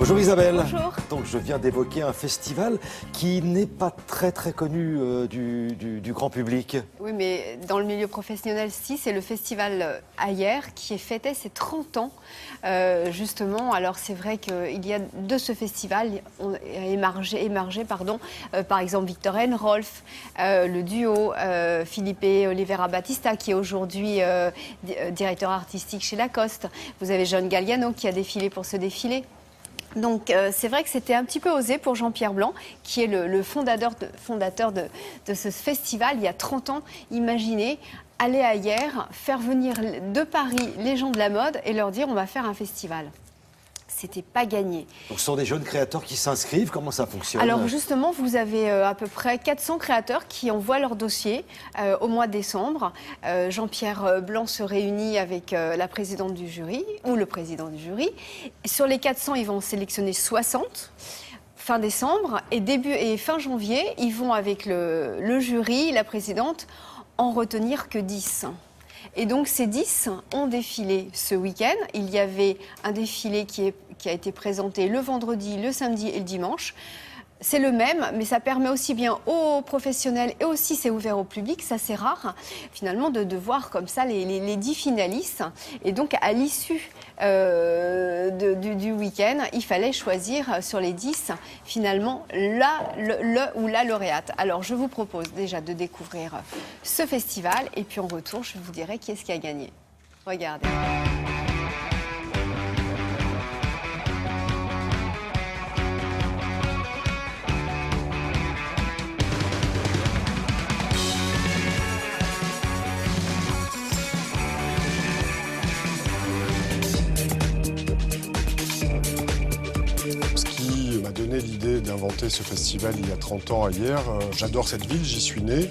Bonjour Isabelle. Bonjour. Donc je viens d'évoquer un festival qui n'est pas très connu du grand public. Oui, mais dans le milieu professionnel, si, c'est le festival Ayer qui fêtait ses 30 ans, justement. Alors c'est vrai qu'il y a de ce festival émergé, par exemple Victor Rolf, le duo Philippe et Olivera Battista qui est aujourd'hui directeur artistique chez Lacoste. Vous avez John Galliano qui a défilé pour ce défilé. Donc c'est vrai que c'était un petit peu osé pour Jean-Pierre Blanc, qui est le fondateur de ce festival il y a 30 ans. Imaginez aller ailleurs, faire venir de Paris les gens de la mode et leur dire on va faire un festival. C'était pas gagné. Donc ce sont des jeunes créateurs qui s'inscrivent, comment ça fonctionne? Alors justement, vous avez à peu près 400 créateurs qui envoient leur dossier au mois de décembre. Jean-Pierre Blanc se réunit avec la présidente du jury ou le président du jury. Sur les 400, ils vont en sélectionner 60 fin décembre et fin janvier, ils vont avec le jury, la présidente, en retenir que 10. Et donc ces 10 ont défilé ce week-end. Il y avait un défilé qui a été présenté le vendredi, le samedi et le dimanche. C'est le même, mais ça permet aussi bien aux professionnels et aussi c'est ouvert au public. Ça, c'est rare, finalement, de voir comme ça les 10 finalistes. Et donc, à l'issue du week-end, il fallait choisir sur les 10, finalement, le ou la lauréate. Alors, je vous propose déjà de découvrir ce festival. Et puis, en retour, je vous dirai qui est-ce qui a gagné. Regardez. Donné l'idée d'inventer ce festival il y a 30 ans hier. J'adore cette ville, j'y suis né.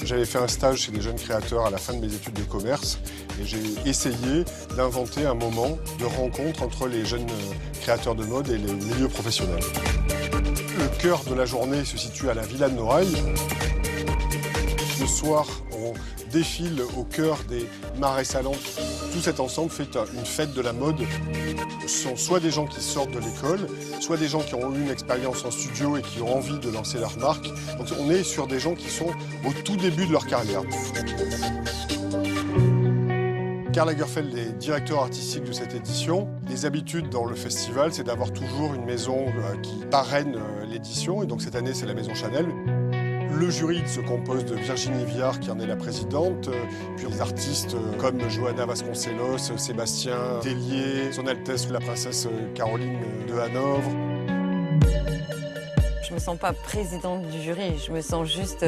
J'avais fait un stage chez des jeunes créateurs à la fin de mes études de commerce et j'ai essayé d'inventer un moment de rencontre entre les jeunes créateurs de mode et les milieux professionnels. Le cœur de la journée se situe à la Villa de Noailles. Le soir, on défile au cœur des marais salants. Tout cet ensemble fait une fête de la mode. Ce sont soit des gens qui sortent de l'école, soit des gens qui ont eu une expérience en studio et qui ont envie de lancer leur marque. Donc on est sur des gens qui sont au tout début de leur carrière. Karl Lagerfeld est directeur artistique de cette édition. Les habitudes dans le festival, c'est d'avoir toujours une maison qui parraine l'édition. Et donc cette année, c'est la maison Chanel. Le jury se compose de Virginie Viard, qui en est la présidente, puis des artistes comme Johanna Vasconcelos, Sébastien Tellier, Son Altesse la princesse Caroline de Hanovre. Je me sens pas présidente du jury, je me sens juste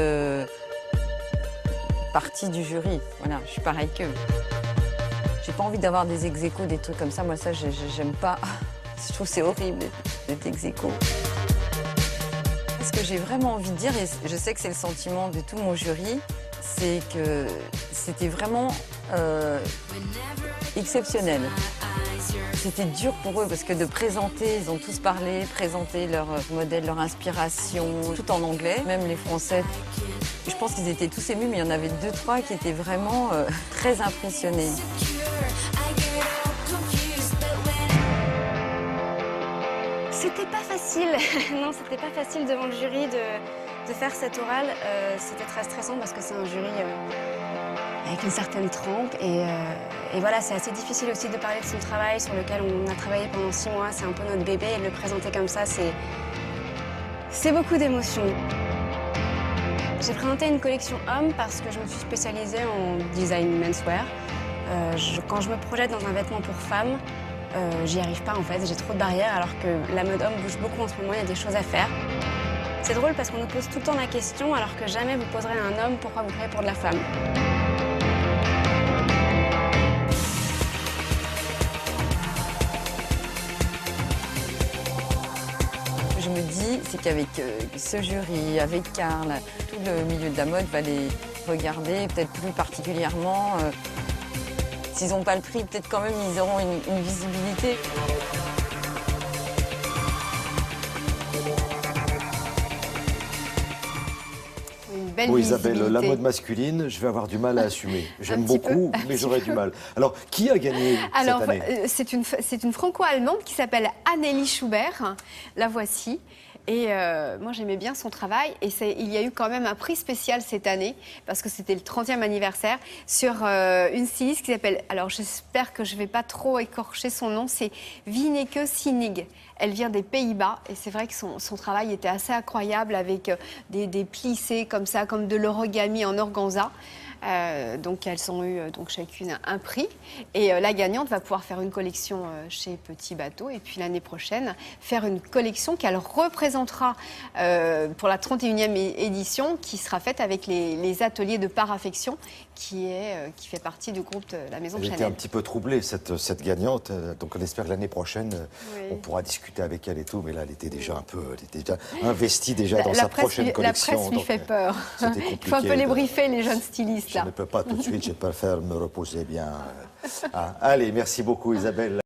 partie du jury. Voilà, je suis pareil qu'eux. J'ai pas envie d'avoir des ex-aequos, des trucs comme ça. Moi, ça, j'aime pas. Je trouve que c'est horrible d'être ex-aequo. Ce que j'ai vraiment envie de dire, et je sais que c'est le sentiment de tout mon jury, c'est que c'était vraiment exceptionnel. C'était dur pour eux parce que de présenter, ils ont tous parlé, présenter leur modèle, leur inspiration, tout en anglais, même les Français. Je pense qu'ils étaient tous émus, mais il y en avait 2-3 qui étaient vraiment très impressionnés. C'était pas facile, non, c'était pas facile devant le jury de faire cette orale. C'était très stressant parce que c'est un jury avec une certaine trempe. Et voilà, c'est assez difficile aussi de parler de son travail sur lequel on a travaillé pendant 6 mois. C'est un peu notre bébé et de le présenter comme ça, c'est beaucoup d'émotions. J'ai présenté une collection homme parce que je me suis spécialisée en design menswear. Quand je me projette dans un vêtement pour femme, j'y arrive pas en fait, j'ai trop de barrières alors que la mode homme bouge beaucoup en ce moment, il y a des choses à faire. C'est drôle parce qu'on nous pose tout le temps la question alors que jamais vous poserez à un homme pourquoi vous créez pour de la femme. Je me dis, c'est qu'avec ce jury, avec Karl, tout le milieu de la mode va les regarder, peut-être plus particulièrement. S'ils n'ont pas le prix, peut-être quand même ils auront une visibilité. Une belle Bon, Isabelle, visibilité. la mode masculine, je vais avoir du mal à assumer. J'aime petit peu, beaucoup, mais j'aurai du mal. Alors, qui a gagné Alors, cette année? c'est une franco-allemande qui s'appelle Annélie Schubert. La voici. Et moi, j'aimais bien son travail. Et il y a eu quand même un prix spécial cette année, parce que c'était le 30e anniversaire, sur une styliste qui s'appelle, alors j'espère que je ne vais pas trop écorcher son nom, c'est Wieneke Sinig. Elle vient des Pays-Bas et c'est vrai que son travail était assez incroyable avec des plissés comme ça, comme de l'origami en organza. Donc elles ont eu donc chacune un prix et la gagnante va pouvoir faire une collection chez Petit Bateau et puis l'année prochaine faire une collection qu'elle représentera pour la 31e édition qui sera faite avec les ateliers de Paraffection qui fait partie du groupe de la maison Elle Chanel. était un petit peu troublée, cette gagnante. Donc on espère que l'année prochaine, Oui. on pourra discuter avec elle et tout. Mais là, elle était déjà investie déjà dans sa prochaine La collection. presse lui donc, fait peur. c'était Il faut un compliqué peu les de- briefer, les jeunes stylistes. Je Là. ne peux pas tout de suite, je préfère me reposer bien. Ah, allez, merci beaucoup Isabelle.